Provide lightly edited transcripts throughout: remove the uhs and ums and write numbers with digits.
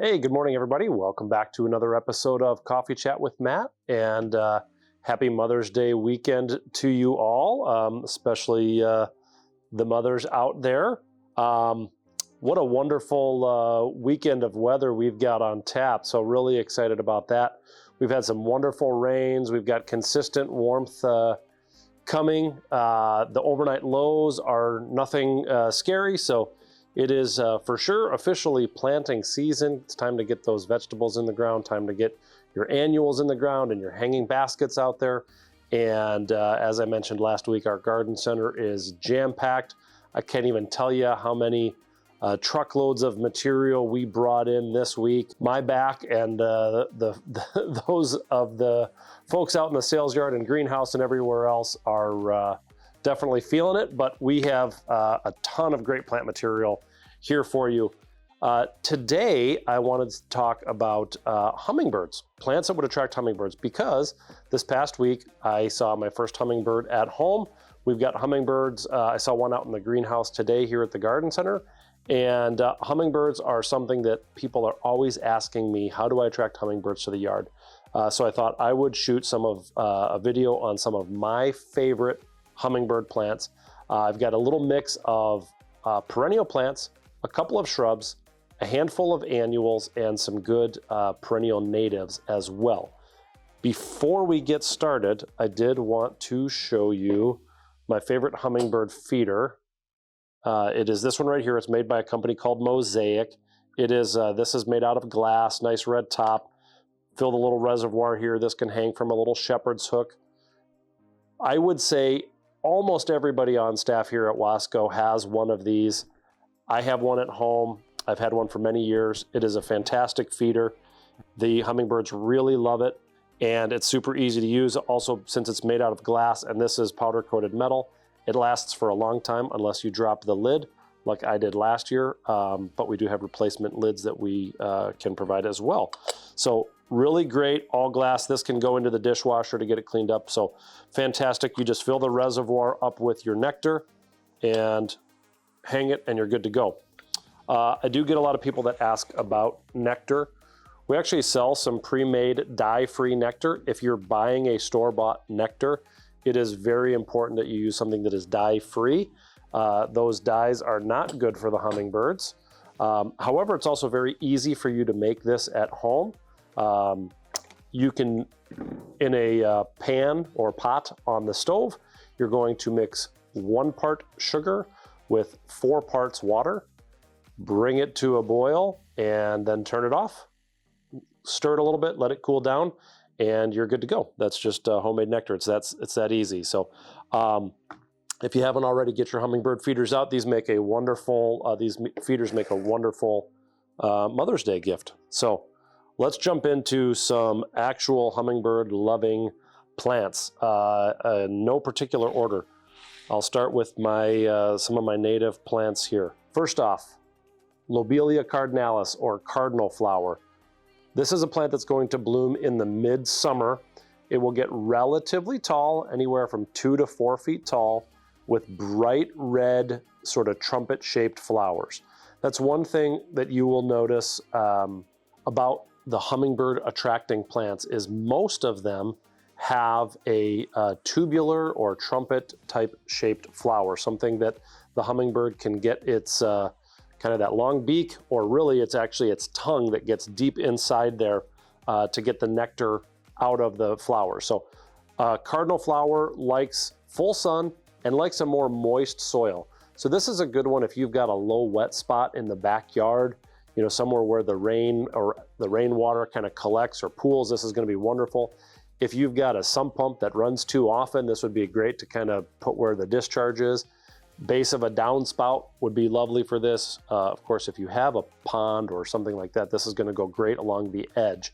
Hey, good morning, everybody. Welcome back to another episode of Coffee Chat with Matt, and happy Mother's Day weekend to you all, especially the mothers out there. What a wonderful weekend of weather we've got on tap, so really excited about that. We've had some wonderful rains. We've got consistent warmth coming. The overnight lows are nothing scary, so it is for sure officially planting season. It's time to get those vegetables in the ground, time to get your annuals in the ground and your hanging baskets out there. And as I mentioned last week, our garden center is jam-packed. I can't even tell you how many truckloads of material we brought in this week. My back and those of the folks out in the sales yard and greenhouse and everywhere else are definitely feeling it, but we have a ton of great plant material here for you. Today, I wanted to talk about hummingbirds, plants that would attract hummingbirds, because this past week, I saw my first hummingbird at home. We've got hummingbirds. I saw one out in the greenhouse today here at the garden center, and hummingbirds are something that people are always asking me, how do I attract hummingbirds to the yard? So I thought I would shoot some of a video on some of my favorite hummingbird plants. I've got a little mix of perennial plants, a couple of shrubs, a handful of annuals, and some good perennial natives as well. Before we get started, I did want to show you my favorite hummingbird feeder. It is this one right here. It's made by a company called Mosaic. It is this is made out of glass, nice red top. Fill the little reservoir here. This can hang from a little shepherd's hook. I would say almost everybody on staff here at Wasco has one of these. I have one at home. I've had one for many years. It is a fantastic feeder. The hummingbirds really love it, and it's super easy to use. Also, since it's made out of glass and this is powder-coated metal, it lasts for a long time unless you drop the lid like I did last year, but we do have replacement lids that we can provide as well. So really great, all glass. This can go into the dishwasher to get it cleaned up. So fantastic. You just fill the reservoir up with your nectar and hang it, and you're good to go. I do get a lot of people that ask about nectar. We actually sell some pre-made dye-free nectar. If you're buying a store-bought nectar, it is very important that you use something that is dye-free. Those dyes are not good for the hummingbirds. However, it's also very easy for you to make this at home. You can, in a pan or pot on the stove, you're going to mix 1 part sugar with 4 parts water, bring it to a boil, and then turn it off. Stir it a little bit, let it cool down, and you're good to go. That's just homemade nectar. It's that easy. So if you haven't already, get your hummingbird feeders out. These make a wonderful, these feeders make a wonderful Mother's Day gift. So let's jump into some actual hummingbird loving plants. No particular order. I'll start with my some of my native plants here. First off, Lobelia cardinalis, or cardinal flower. This is a plant that's going to bloom in the midsummer. It will get relatively tall, anywhere from 2 to 4 feet tall, with bright red, sort of trumpet-shaped flowers. That's one thing that you will notice about the hummingbird attracting plants, is most of them have a tubular or trumpet type shaped flower, something that the hummingbird can get its kind of that long beak, or really it's actually its tongue that gets deep inside there to get the nectar out of the flower. So cardinal flower likes full sun and likes a more moist soil. So this is a good one if you've got a low wet spot in the backyard, you know, somewhere where the rain or the rainwater kind of collects or pools. This is going to be wonderful. If you've got a sump pump that runs too often, this would be great to kind of put where the discharge is. Base of a downspout would be lovely for this. Of course, if you have a pond or something like that, this is going to go great along the edge.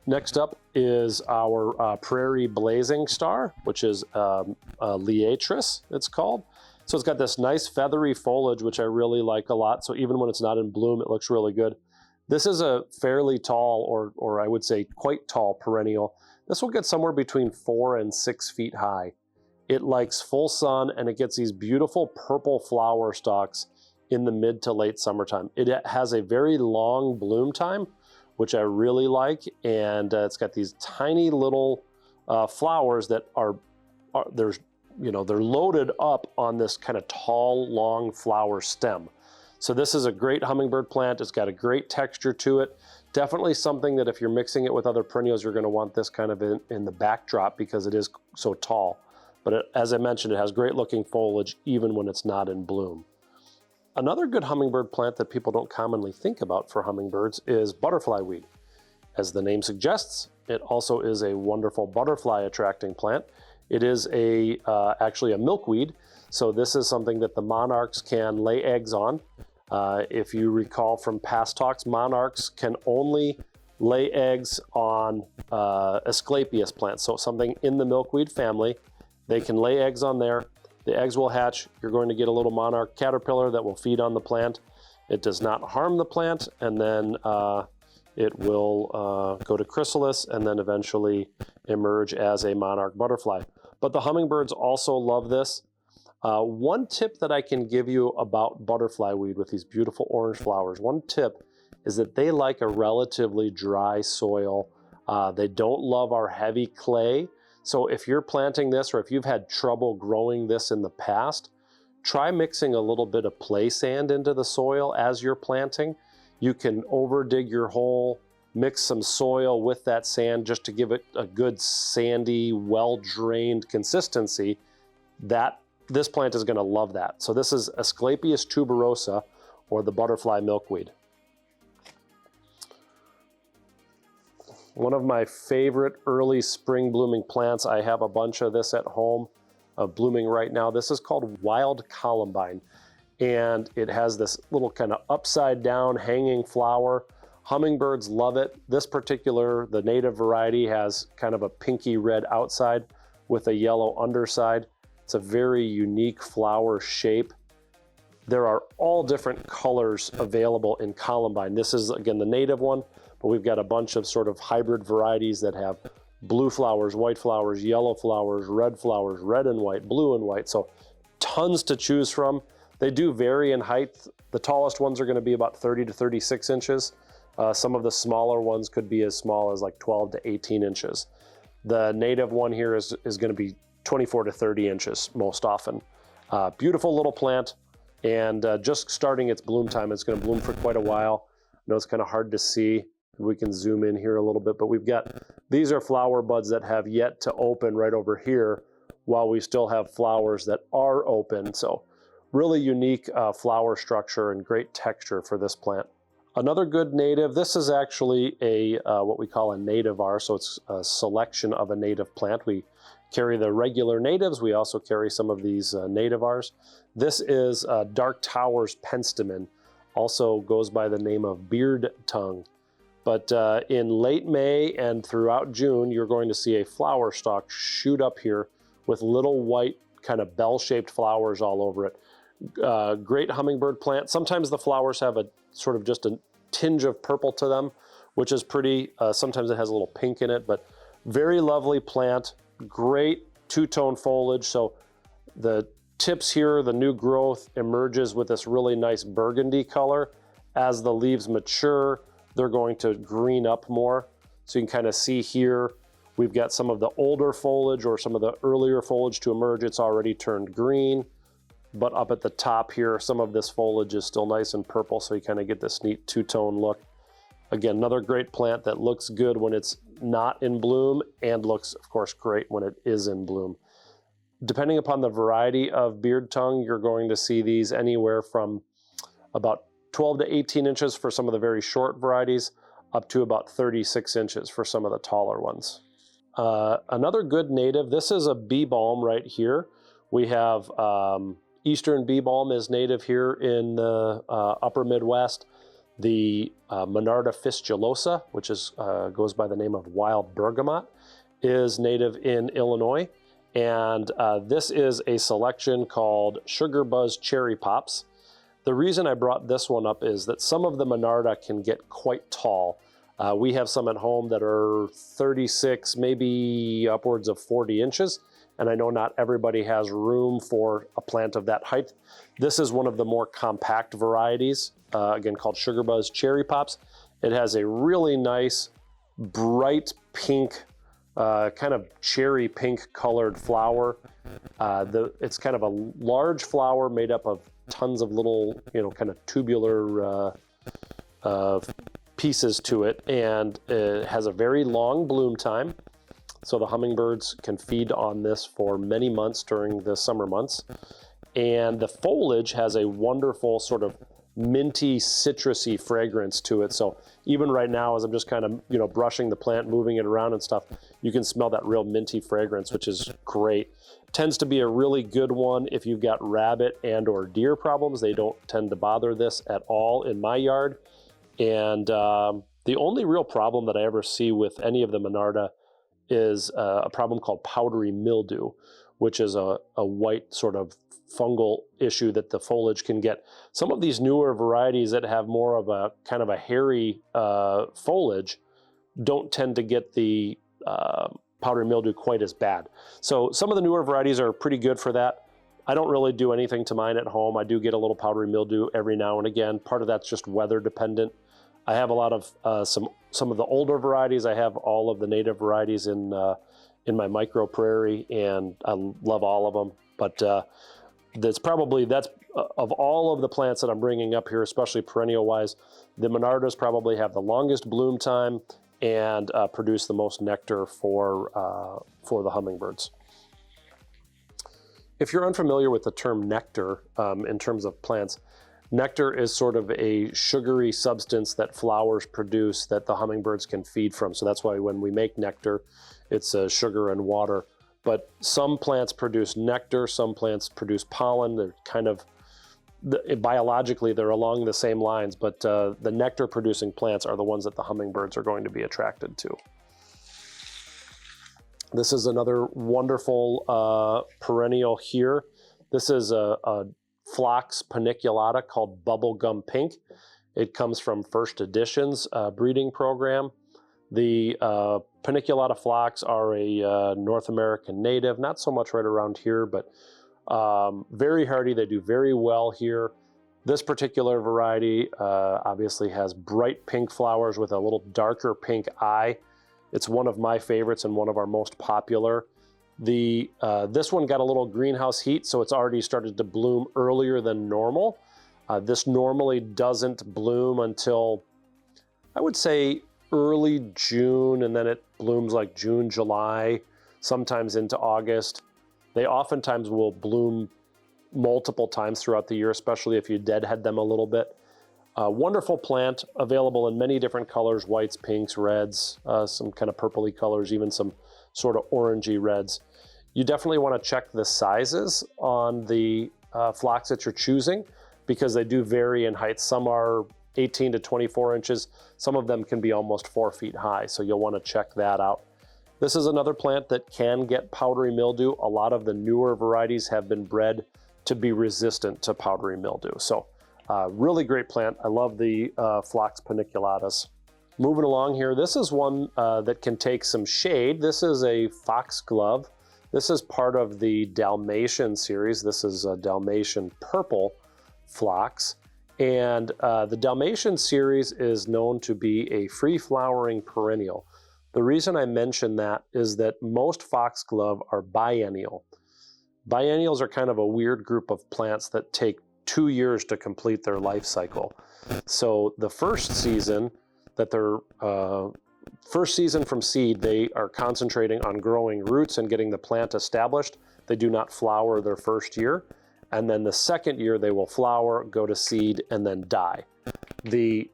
Next up is our prairie blazing star, which is Liatris, it's called. So it's got this nice feathery foliage, which I really like a lot. So even when it's not in bloom, it looks really good. This is a fairly tall, or I would say quite tall perennial. This will get somewhere between 4 and 6 feet high. It likes full sun, and it gets these beautiful purple flower stalks in the mid to late summertime. It has a very long bloom time, which I really like. And it's got these tiny little flowers that they're loaded up on this kind of tall, long flower stem. So this is a great hummingbird plant. It's got a great texture to it. Definitely something that if you're mixing it with other perennials, you're going to want this kind of in the backdrop because it is so tall. But as I mentioned, it has great looking foliage even when it's not in bloom. Another good hummingbird plant that people don't commonly think about for hummingbirds is butterfly weed. As the name suggests, it also is a wonderful butterfly attracting plant. It is actually a milkweed, so this is something that the monarchs can lay eggs on. If you recall from past talks, monarchs can only lay eggs on Asclepias plants, so something in the milkweed family. They can lay eggs on there. The eggs will hatch. You're going to get a little monarch caterpillar that will feed on the plant. It does not harm the plant, and then it will go to chrysalis and then eventually emerge as a monarch butterfly. But the hummingbirds also love this. One tip that I can give you about butterfly weed with these beautiful orange flowers, one tip is that they like a relatively dry soil. They don't love our heavy clay. So if you're planting this or if you've had trouble growing this in the past, try mixing a little bit of play sand into the soil as you're planting. You can over dig your hole, mix some soil with that sand just to give it a good sandy, well-drained consistency. This plant is going to love that. So this is Asclepias tuberosa, or the butterfly milkweed. One of my favorite early spring blooming plants, I have a bunch of this at home blooming right now. This is called wild columbine, and it has this little kind of upside down hanging flower. Hummingbirds love it. This particular, the native variety, has kind of a pinky red outside with a yellow underside. It's a very unique flower shape. There are all different colors available in columbine. This is, again, the native one, but we've got a bunch of sort of hybrid varieties that have blue flowers, white flowers, yellow flowers, red and white, blue and white. So tons to choose from. They do vary in height. The tallest ones are going to be about 30 to 36 inches. Some of the smaller ones could be as small as like 12 to 18 inches. The native one here is going to be 24 to 30 inches most often. Beautiful little plant, and just starting its bloom time. It's going to bloom for quite a while. I know it's kind of hard to see. We can zoom in here a little bit, but these are flower buds that have yet to open right over here, while we still have flowers that are open. So really unique flower structure and great texture for this plant. Another good native, this is actually what we call a nativar, so it's a selection of a native plant. We carry the regular natives. We also carry some of these nativars. This is Dark Towers Penstemon, also goes by the name of beard tongue. But in late May and throughout June, you're going to see a flower stalk shoot up here with little white kind of bell-shaped flowers all over it. Great hummingbird plant. Sometimes the flowers have a sort of just a tinge of purple to them, which is pretty. Sometimes it has a little pink in it, but very lovely plant. Great two-tone foliage. So the tips here, the new growth emerges with this really nice burgundy color. As the leaves mature, they're going to green up more. So you can kind of see here, we've got some of the older foliage or some of the earlier foliage to emerge. It's already turned green, but up at the top here, some of this foliage is still nice and purple. So you kind of get this neat two-tone look. Again, another great plant that looks good when it's not in bloom and looks, of course, great when it is in bloom. Depending upon the variety of beard tongue, you're going to see these anywhere from about 12 to 18 inches for some of the very short varieties, up to about 36 inches for some of the taller ones. Another good native, this is a bee balm right here. We have Eastern bee balm is native here in the upper Midwest. The Monarda fistulosa, which goes by the name of wild bergamot, is native in Illinois. And this is a selection called Sugar Buzz Cherry Pops. The reason I brought this one up is that some of the Monarda can get quite tall. We have some at home that are 36, maybe upwards of 40 inches. And I know not everybody has room for a plant of that height. This is one of the more compact varieties, again called Sugar Buzz Cherry Pops. It has a really nice, bright pink, kind of cherry pink colored flower. It's kind of a large flower made up of tons of little, kind of tubular pieces to it, and it has a very long bloom time. So the hummingbirds can feed on this for many months during the summer months. And the foliage has a wonderful sort of minty, citrusy fragrance to it. So even right now, as I'm just kind of, brushing the plant, moving it around and stuff, you can smell that real minty fragrance, which is great. Tends to be a really good one if you've got rabbit and or deer problems. They don't tend to bother this at all in my yard. And the only real problem that I ever see with any of the Monarda is a problem called powdery mildew, which is a white sort of fungal issue that the foliage can get. Some of these newer varieties that have more of a kind of a hairy foliage don't tend to get the powdery mildew quite as bad. So some of the newer varieties are pretty good for that. I don't really do anything to mine at home. I do get a little powdery mildew every now and again. Part of that's just weather dependent. I have a lot of some of the older varieties. I have all of the native varieties in my micro prairie, and I love all of them. But that's of all of the plants that I'm bringing up here, especially perennial wise, the Monardas probably have the longest bloom time and produce the most nectar for the hummingbirds. If you're unfamiliar with the term nectar in terms of plants, nectar is sort of a sugary substance that flowers produce that the hummingbirds can feed from. So that's why when we make nectar, it's sugar and water. But some plants produce nectar, some plants produce pollen. They're kind of, biologically, they're along the same lines, but the nectar producing plants are the ones that the hummingbirds are going to be attracted to. This is another wonderful perennial here. This is a Phlox paniculata called Bubblegum Pink. It comes from First Edition's breeding program. The paniculata phlox are a North American native, not so much right around here, but very hardy. They do very well here. This particular variety obviously has bright pink flowers with a little darker pink eye. It's one of my favorites and one of our most popular. This one got a little greenhouse heat, so it's already started to bloom earlier than normal. This normally doesn't bloom until, I would say, early June, and then it blooms like June, July, sometimes into August. They oftentimes will bloom multiple times throughout the year, especially if you deadhead them a little bit. Wonderful plant, available in many different colors, whites, pinks, reds, some kind of purpley colors, even some sort of orangey reds. You definitely want to check the sizes on the phlox that you're choosing, because they do vary in height. Some are 18 to 24 inches. Some of them can be almost 4 feet high, so you'll want to check that out. This is another plant that can get powdery mildew. A lot of the newer varieties have been bred to be resistant to powdery mildew. So really great plant. I love the Phlox paniculatas. Moving along here, this is one that can take some shade. This is a Foxglove. This is part of the Dalmatian series. This is a Dalmatian purple phlox. And the Dalmatian series is known to be a free-flowering perennial. The reason I mention that is that most foxglove are biennial. Biennials are kind of a weird group of plants that take 2 years to complete their life cycle. So the first season from seed, they are concentrating on growing roots and getting the plant established. They do not flower their first year. And then the second year they will flower, go to seed, and then die. The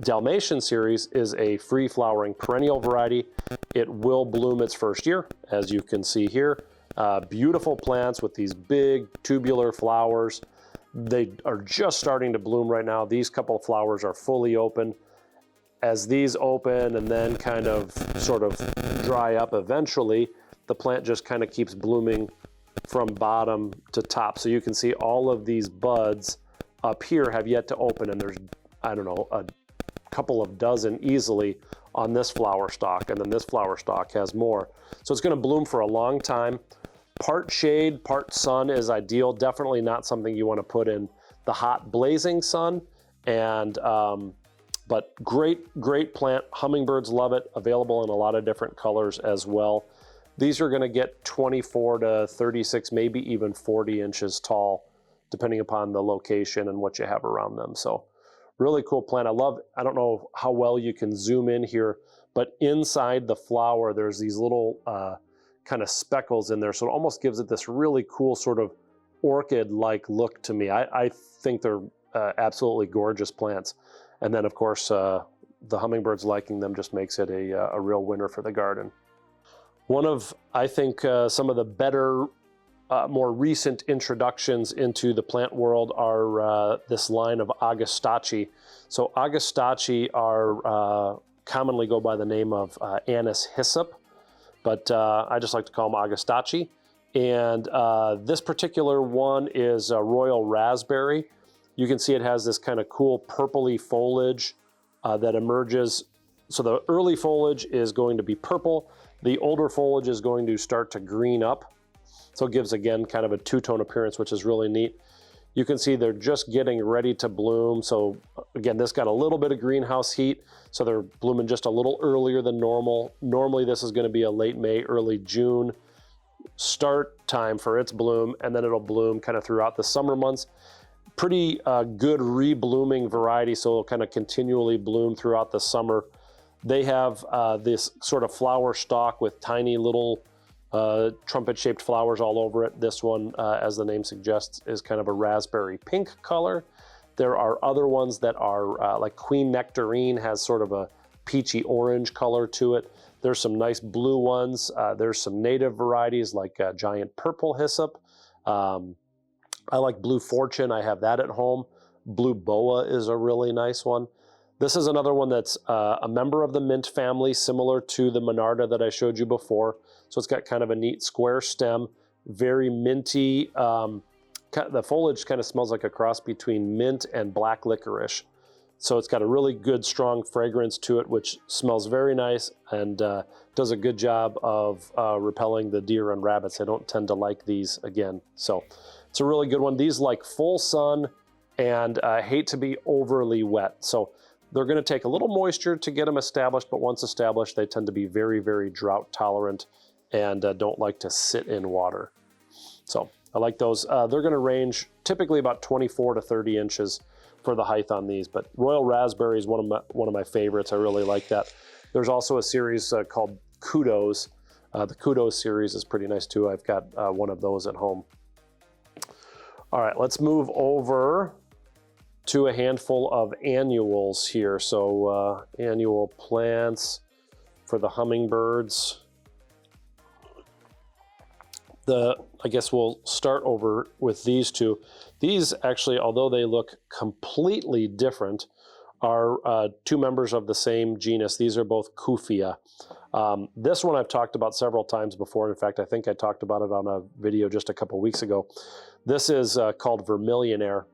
Dalmatian series is a free-flowering perennial variety. It will bloom its first year, as you can see here. Beautiful plants with these big tubular flowers. They are just starting to bloom right now. These couple of flowers are fully open. As these open and then kind of sort of dry up eventually, the plant just kind of keeps blooming from bottom to top. So you can see all of these buds up here have yet to open, and there's, I don't know, a couple of dozen easily on this flower stalk, and then this flower stalk has more. So it's going to bloom for a long time. Part shade, part sun is ideal. Definitely not something you want to put in the hot blazing sun, and But great plant. Hummingbirds love it. Available in a lot of different colors as well. These are going to get 24 to 36, maybe even 40 inches tall, depending upon the location and what you have around them. So really cool plant. I don't know how well you can zoom in here, but inside the flower, there's these little kind of speckles in there. So it almost gives it this really cool sort of orchid-like look to me. I think they're absolutely gorgeous plants. And then of course, the hummingbirds liking them just makes it a real winner for the garden. One of, I think, some of the better, more recent introductions into the plant world are this line of Augustaceae. So Augustaceae are commonly go by the name of Anise hyssop, but I just like to call them Augustaceae. And this particular one is a royal raspberry. You can see it has this kind of cool purpley foliage that emerges. So the early foliage is going to be purple. The older foliage is going to start to green up. So it gives, again, kind of a two-tone appearance, which is really neat. You can see they're just getting ready to bloom. So again, this got a little bit of greenhouse heat, so they're blooming just a little earlier than normal. Normally this is going to be a late May, early June start time for its bloom, and then it'll bloom kind of throughout the summer months. Pretty good re-blooming variety, so it'll kind of continually bloom throughout the summer. They have this sort of flower stalk with tiny little trumpet-shaped flowers all over it. This one, as the name suggests, is kind of a raspberry pink color. There are other ones that are like Queen Nectarine has sort of a peachy orange color to it. There's some nice blue ones. There's some native varieties like giant purple hyssop. I like Blue Fortune. I have that at home. Blue Boa is a really nice one. This is another one that's a member of the mint family, similar to the Monarda that I showed you before. So it's got kind of a neat square stem, very minty. The foliage kind of smells like a cross between mint and black licorice. So it's got a really good, strong fragrance to it, which smells very nice and does a good job of repelling the deer and rabbits. I don't tend to like these again. So it's a really good one. These like full sun and hate to be overly wet. So they're going to take a little moisture to get them established, but once established, they tend to be very, very drought tolerant and don't like to sit in water. So I like those. They're going to range typically about 24 to 30 inches for the height on these, but Royal Raspberry is one of my favorites. I really like that. There's also a series called Kudos. The Kudos series is pretty nice too. I've got one of those at home. All right, let's move over to a handful of annuals here. So annual plants for the hummingbirds. I guess we'll start over with these two. These actually, although they look completely different, are two members of the same genus. These are both Cuphea. This one I've talked about several times before. In fact, I think I talked about it on a video just a couple weeks ago. This is called Vermillionaire.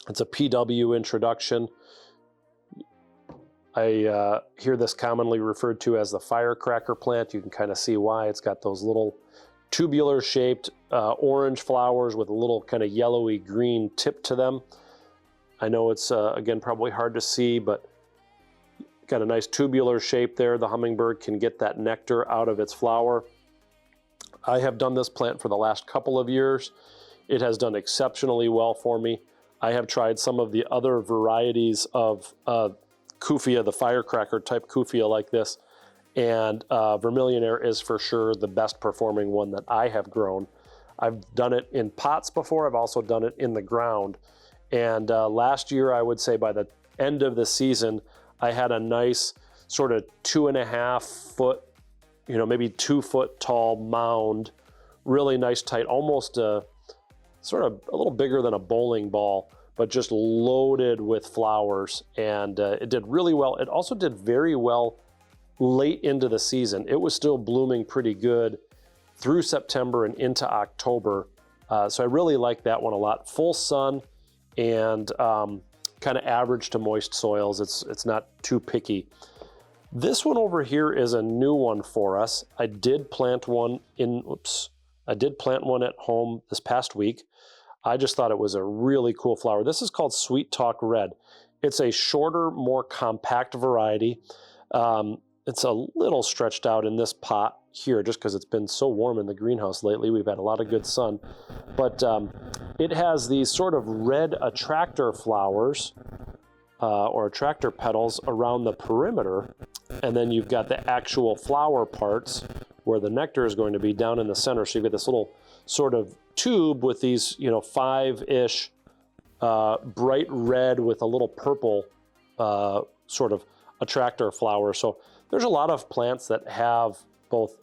It's a PW introduction. I hear this commonly referred to as the firecracker plant. You can kind of see why. It's got those little tubular shaped orange flowers with a little kind of yellowy green tip to them. I know it's, again, probably hard to see, but got a nice tubular shape there. The hummingbird can get that nectar out of its flower. I have done this plant for the last couple of years. It has done exceptionally well for me. I have tried some of the other varieties of Cuphea, the firecracker type Cuphea like this, and Vermillionaire is for sure the best performing one that I have grown. I've done it in pots before. I've also done it in the ground. And last year, I would say by the end of the season, I had a nice sort of 2.5 foot, maybe 2 foot tall mound, really nice, tight, almost sort of a little bigger than a bowling ball, but just loaded with flowers. And it did really well. It also did very well late into the season. It was still blooming pretty good through September and into October. So I really like that one a lot. Full sun and kind of average to moist soils. It's not too picky. This one over here is a new one for us. I did plant one at home this past week. I just thought it was a really cool flower. This is called Sweet Talk Red. It's a shorter, more compact variety. It's a little stretched out in this pot here just because it's been so warm in the greenhouse lately. We've had a lot of good sun. But it has these sort of red attractor flowers or attractor petals around the perimeter. And then you've got the actual flower parts where the nectar is going to be down in the center. So you've got this little sort of tube with these, 5-ish bright red with a little purple sort of attractor flowers. So there's a lot of plants that have both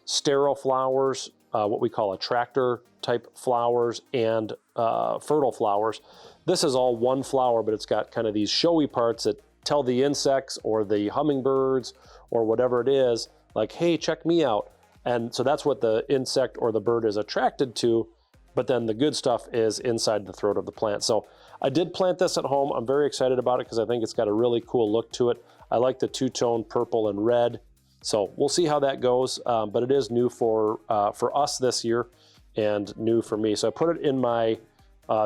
sterile flowers, what we call attractor type flowers, and fertile flowers. This is all one flower, but it's got kind of these showy parts that tell the insects or the hummingbirds or whatever it is, like, hey, check me out. And so that's what the insect or the bird is attracted to, but then the good stuff is inside the throat of the plant. So I did plant this at home. I'm very excited about it because I think it's got a really cool look to it. I like the two-tone purple and red. So we'll see how that goes, but it is new for us this year and new for me. So I put it in my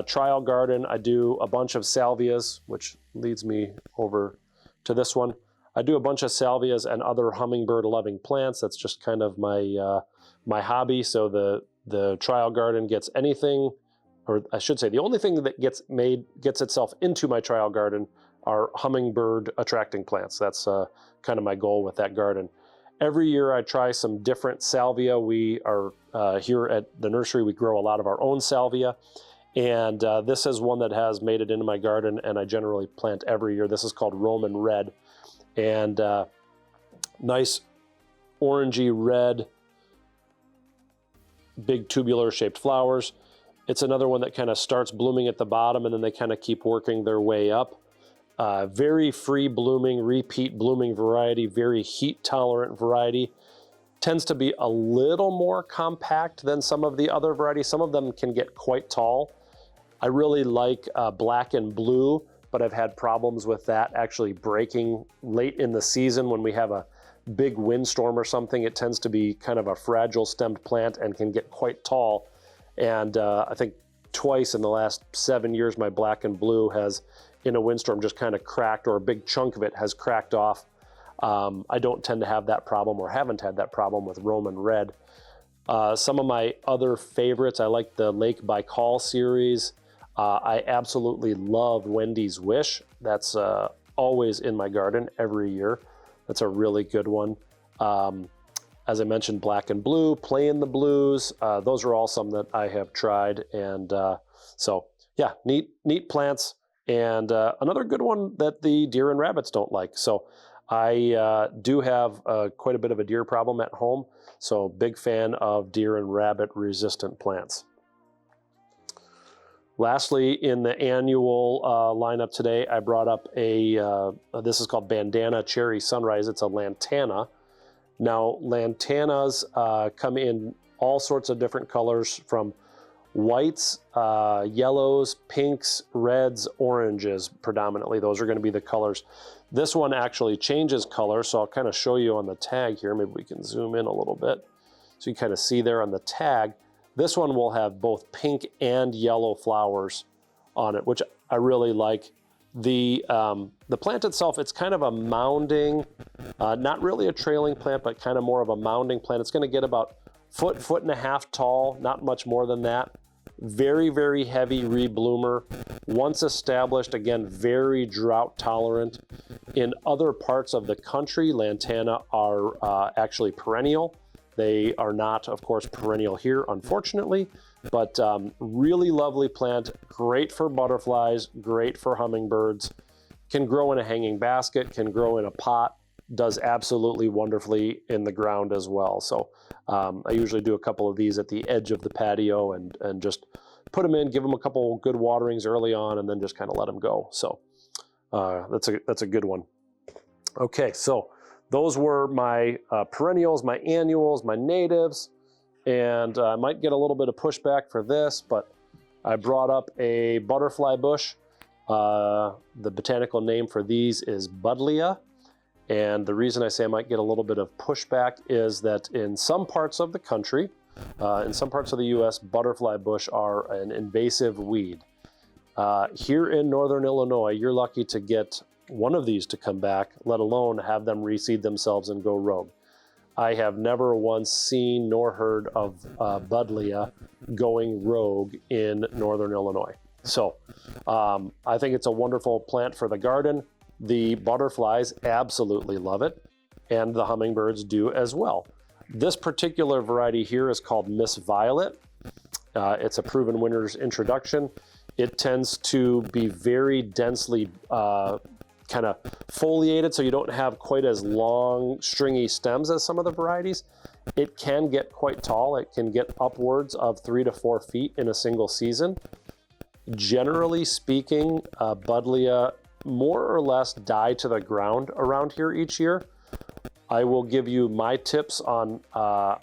trial garden. I do a bunch of salvias, which leads me over to this one. I do a bunch of salvias and other hummingbird-loving plants. That's just kind of my my hobby. So the trial garden gets anything, or I should say, the only thing that gets itself into my trial garden are hummingbird attracting plants. That's kind of my goal with that garden. Every year I try some different salvia. We are here at the nursery, we grow a lot of our own salvia. And this is one that has made it into my garden, and I generally plant every year. This is called Roman Red. And nice orangey red, big tubular shaped flowers. It's another one that kind of starts blooming at the bottom and then they kind of keep working their way up. Very free blooming, repeat blooming variety, very heat tolerant variety. Tends to be a little more compact than some of the other varieties. Some of them can get quite tall. I really like black and blue, but I've had problems with that actually breaking late in the season when we have a big windstorm or something. It tends to be kind of a fragile stemmed plant and can get quite tall. And I think twice in the last 7 years, my black and blue has, in a windstorm, just kind of cracked, or a big chunk of it has cracked off. I don't tend to have that problem, or haven't had that problem with Roman Red. Some of my other favorites, I like the Lake Baikal series. I absolutely love Wendy's Wish. That's always in my garden every year. That's a really good one. As I mentioned, black and blue, Playing the Blues. Those are all some that I have tried. And so, yeah, neat plants. And another good one that the deer and rabbits don't like. So I do have quite a bit of a deer problem at home. So big fan of deer and rabbit resistant plants. Lastly, in the annual lineup today, I brought up this is called Bandana Cherry Sunrise. It's a lantana. Now, lantanas come in all sorts of different colors, from whites, yellows, pinks, reds, oranges predominantly. Those are going to be the colors. This one actually changes color, so I'll kind of show you on the tag here. Maybe we can zoom in a little bit so you kind of see there on the tag. This one will have both pink and yellow flowers on it, which I really like. The plant itself, it's kind of a mounding, not really a trailing plant, but kind of more of a mounding plant. It's going to get about foot and a half tall, not much more than that. Very, very heavy rebloomer. Once established, again, very drought tolerant. In other parts of the country, lantana are actually perennial. They are not, of course, perennial here, unfortunately, but really lovely plant, great for butterflies, great for hummingbirds, can grow in a hanging basket, can grow in a pot, does absolutely wonderfully in the ground as well. So I usually do a couple of these at the edge of the patio and just put them in, give them a couple good waterings early on, and then just kind of let them go. So that's a good one. Okay, so those were my perennials, my annuals, my natives, and I might get a little bit of pushback for this, but I brought up a butterfly bush. The botanical name for these is Buddleia, and the reason I say I might get a little bit of pushback is that in some parts of the country, in some parts of the U.S., butterfly bush are an invasive weed. Here in Northern Illinois, you're lucky to get one of these to come back, let alone have them reseed themselves and go rogue. I have never once seen nor heard of Buddleia going rogue in Northern Illinois. So I think it's a wonderful plant for the garden. The butterflies absolutely love it, and the hummingbirds do as well. This particular variety here is called Miss Violet. It's a proven winner's introduction. It tends to be very densely kind of foliated, so you don't have quite as long, stringy stems as some of the varieties. It can get quite tall. It can get upwards of 3 to 4 feet in a single season. Generally speaking, Buddleia more or less die to the ground around here each year. I will give you my tips on how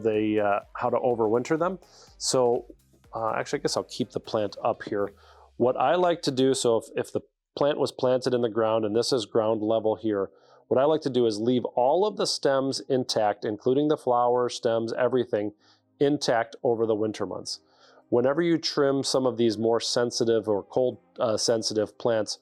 to overwinter them. So actually, I guess I'll keep the plant up here. What I like to do, so if the plant was planted in the ground and this is ground level here, what I like to do is leave all of the stems intact, including the flowers, stems, everything intact over the winter months. Whenever you trim some of these more sensitive or cold sensitive plants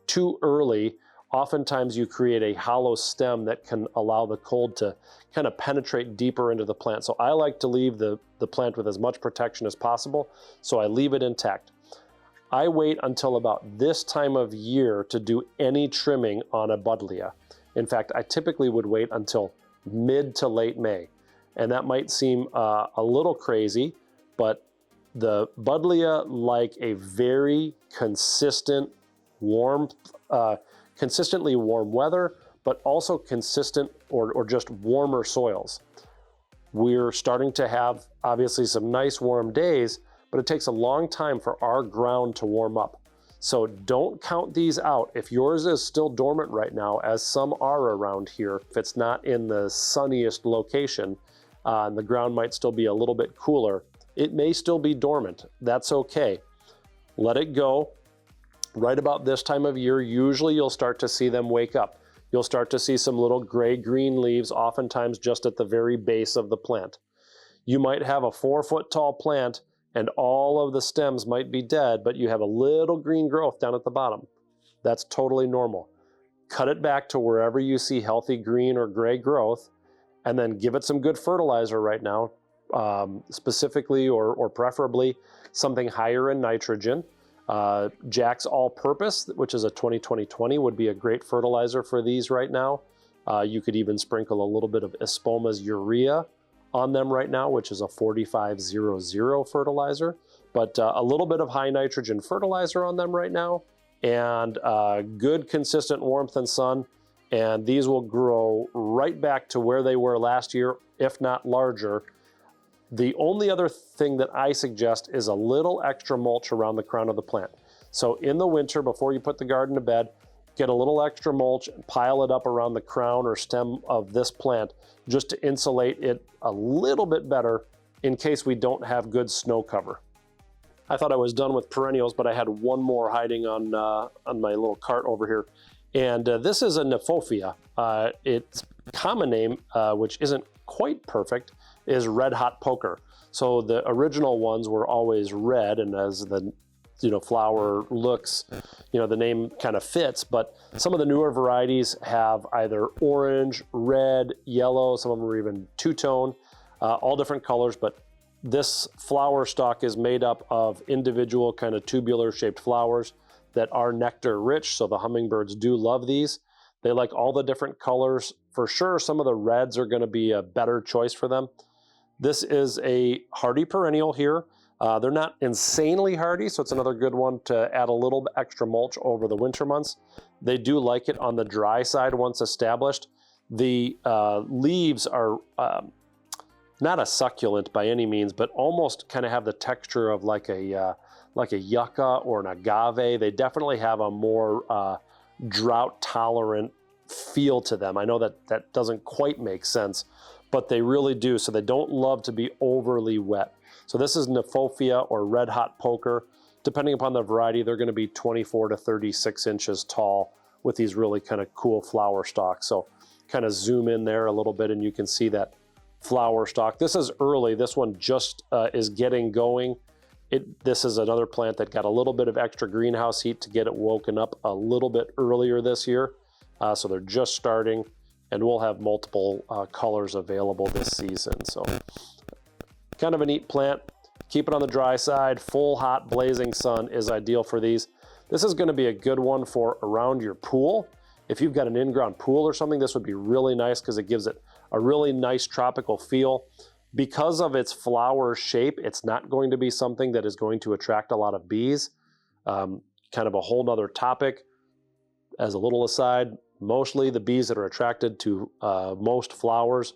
too early, oftentimes you create a hollow stem that can allow the cold to kind of penetrate deeper into the plant. So I like to leave the plant with as much protection as possible, so I leave it intact. I wait until about this time of year to do any trimming on a Buddleia. In fact, I typically would wait until mid to late May. And that might seem a little crazy, but the Buddleia like a very consistent consistently warm weather, but also consistent or just warmer soils. We're starting to have obviously some nice warm days, but it takes a long time for our ground to warm up. So don't count these out. If yours is still dormant right now, as some are around here, if it's not in the sunniest location, and the ground might still be a little bit cooler, it may still be dormant. That's okay. Let it go. Right about this time of year, usually you'll start to see them wake up. You'll start to see some little gray-green leaves, oftentimes just at the very base of the plant. You might have a 4-foot tall plant and all of the stems might be dead, but you have a little green growth down at the bottom. That's totally normal. Cut it back to wherever you see healthy green or gray growth, and then give it some good fertilizer right now, specifically or preferably something higher in nitrogen. Jack's All-Purpose, which is a 20-20-20, would be a great fertilizer for these right now. You could even sprinkle a little bit of Espoma's urea on them right now, which is a 45-00 fertilizer, but a little bit of high nitrogen fertilizer on them right now, and good consistent warmth and sun, and these will grow right back to where they were last year, if not larger. The only other thing that I suggest is a little extra mulch around the crown of the plant. So in the winter, before you put the garden to bed, get a little extra mulch and pile it up around the crown or stem of this plant just to insulate it a little bit better in case we don't have good snow cover. I thought I was done with perennials, but I had one more hiding on my little cart over here. And this is a Kniphofia. Its common name, which isn't quite perfect, is red hot poker. So the original ones were always red, and as the flower looks, the name kind of fits, but some of the newer varieties have either orange, red, yellow, some of them are even two-tone, all different colors, but this flower stalk is made up of individual kind of tubular shaped flowers that are nectar rich, so the hummingbirds do love these. They like all the different colors. For sure, some of the reds are going to be a better choice for them. This is a hardy perennial here. They're not insanely hardy, so it's another good one to add a little extra mulch over the winter months. They do like it on the dry side once established. The leaves are not a succulent by any means, but almost kind of have the texture of like a yucca or an agave. They definitely have a more drought-tolerant feel to them. I know that doesn't quite make sense, but they really do. So they don't love to be overly wet. So this is Kniphofia or red hot poker. Depending upon the variety, they're going to be 24 to 36 inches tall with these really kind of cool flower stalks. So kind of zoom in there a little bit and you can see that flower stalk. This is early. This one just is getting going, This is another plant that got a little bit of extra greenhouse heat to get it woken up a little bit earlier this year. So they're just starting, and we'll have multiple colors available this season. So kind of a neat plant. Keep it on the dry side. Full, hot, blazing sun is ideal for these. This is going to be a good one for around your pool. If you've got an in-ground pool or something, this would be really nice because it gives it a really nice tropical feel. Because of its flower shape, it's not going to be something that is going to attract a lot of bees. Kind of a whole nother topic. As a little aside, mostly the bees that are attracted to most flowers,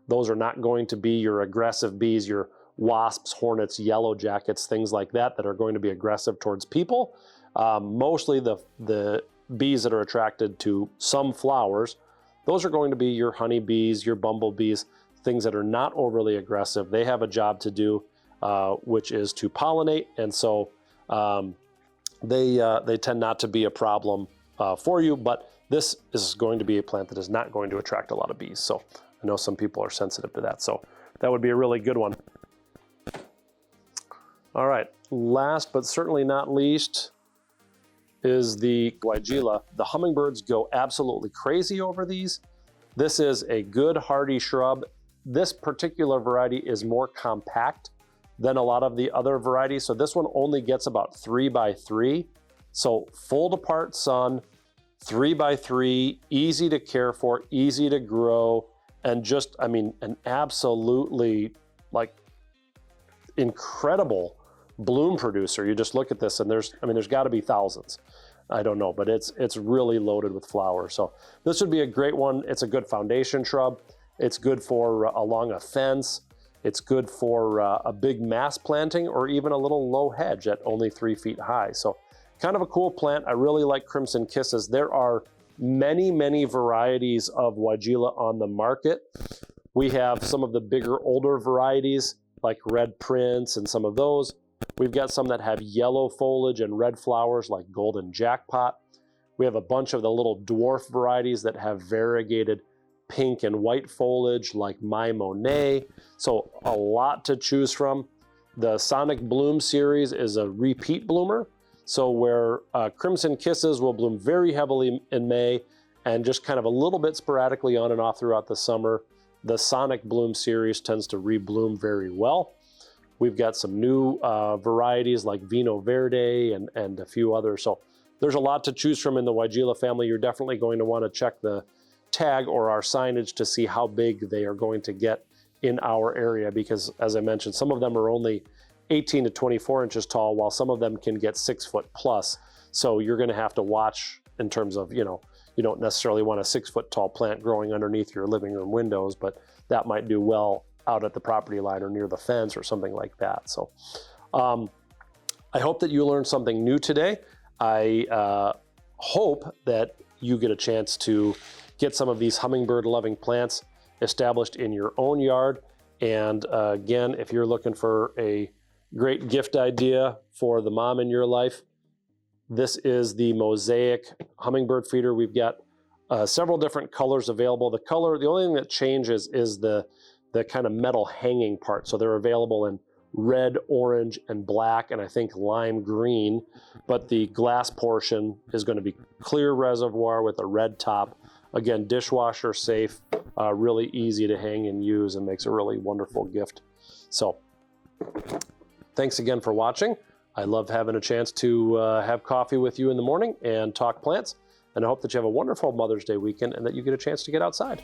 those are not going to be your aggressive bees, your wasps, hornets, yellow jackets, things like that are going to be aggressive towards people. Mostly the bees that are attracted to some flowers, those are going to be your honeybees, your bumblebees, things that are not overly aggressive. They have a job to do, which is to pollinate, and so they tend not to be a problem for you, but this is going to be a plant that is not going to attract a lot of bees. So I know some people are sensitive to that, so that would be a really good one. All right, last but certainly not least is the Weigela. The hummingbirds go absolutely crazy over these. This is a good hardy shrub. This particular variety is more compact than a lot of the other varieties. So this one only gets about 3 by 3. So full to part sun, 3 by 3, easy to care for, easy to grow, and just, I mean, an absolutely like incredible bloom producer. You just look at this and there's got to be thousands. I don't know, but it's really loaded with flowers. So this would be a great one. It's a good foundation shrub. It's good for along a fence. It's good for a big mass planting or even a little low hedge at only 3 feet high. So kind of a cool plant. I really like Crimson Kisses. There are many, many varieties of Weigela on the market. We have some of the bigger, older varieties like Red Prince and some of those. We've got some that have yellow foliage and red flowers like Golden Jackpot. We have a bunch of the little dwarf varieties that have variegated pink and white foliage like My Monet. So a lot to choose from. The Sonic Bloom series is a repeat bloomer. So where Crimson Kisses will bloom very heavily in May and just kind of a little bit sporadically on and off throughout the summer, the Sonic Bloom series tends to rebloom very well. We've got some new varieties like Vino Verde and a few others. So there's a lot to choose from in the Weigela family. You're definitely going to want to check the tag or our signage to see how big they are going to get in our area, because as I mentioned, some of them are only 18 to 24 inches tall, while some of them can get 6 foot plus. So you're going to have to watch in terms of, you don't necessarily want a 6 foot tall plant growing underneath your living room windows, but that might do well out at the property line or near the fence or something like that. So I hope that you learned something new today. I hope that you get a chance to get some of these hummingbird loving plants established in your own yard. And again, if you're looking for a great gift idea for the mom in your life, this is the Mosaic hummingbird feeder. We've got several different colors available. The only thing that changes is the kind of metal hanging part. So they're available in red, orange, and black, and I think lime green, but the glass portion is going to be clear reservoir with a red top. Again, dishwasher safe, really easy to hang and use, and makes a really wonderful gift. So thanks again for watching. I love having a chance to have coffee with you in the morning and talk plants, and I hope that you have a wonderful Mother's Day weekend and that you get a chance to get outside.